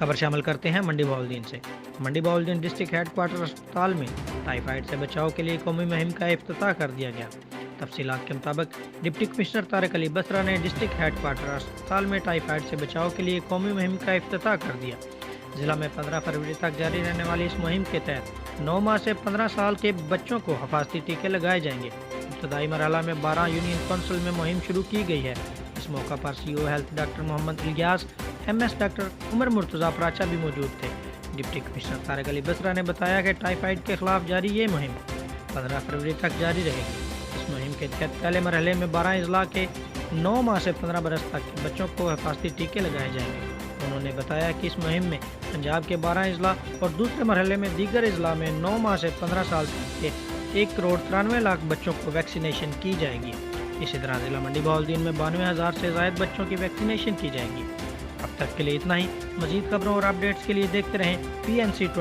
खबर शामिल करते हैं मंडी बहाउद्दीन से। मंडी बहाउद्दीन डिस्ट्रिक्ट हेडक्वार्टर अस्पताल में टाइफाइड से बचाव के लिए कौमी मुहिम का इफ्तिताह कर दिया गया। तफसीलात के मुताबिक डिप्टी कमिश्नर तारिक अली बसरा ने डिस्ट्रिक्ट हेडक्वार्टर अस्पताल में टाइफाइड से बचाव के लिए कौमी मुहिम का इफ्तिताह कर दिया। जिला में 15 फरवरी तक जारी रहने वाली इस मुहिम के तहत 9 माह से 15 साल के बच्चों को हिफाजती टीके लगाए जाएंगे। इब्तदाई मरहला में 12 यूनियन काउंसिल में मुहिम शुरू की गई है। इस मौका पर CEO health doctor Mohammad Ilyas, MS doctor Umar Murtaza Pracha भी मौजूद थे। डिप्टी कमिश्नर तारिक अली बसरा ने बताया कि टाइफाइड के खिलाफ जारी ये मुहिम 15 फरवरी तक जारी रहेगी। इस मुहिम के तहत पहले मरहले में 12 अजला के 9 माह से 15 बरस तक के बच्चों को हिफाजती टीके लगाए जाएंगे। उन्होंने बताया कि इस मुहिम में पंजाब के 12 अजला और दूसरे मरहले में दीगर अजला में 9 माह से 15 साल तक के 1,93,00,000 बच्चों को वैक्सीनेशन की जाएगी। इसी तरह जिला मंडी बहाउद्दीन में 92,000 से ज़ायद बच्चों की वैक्सीनेशन की जाएगी। अब तक के लिए इतना ही। मज़ीद खबरों और अपडेट्स के लिए देखते रहें PNC।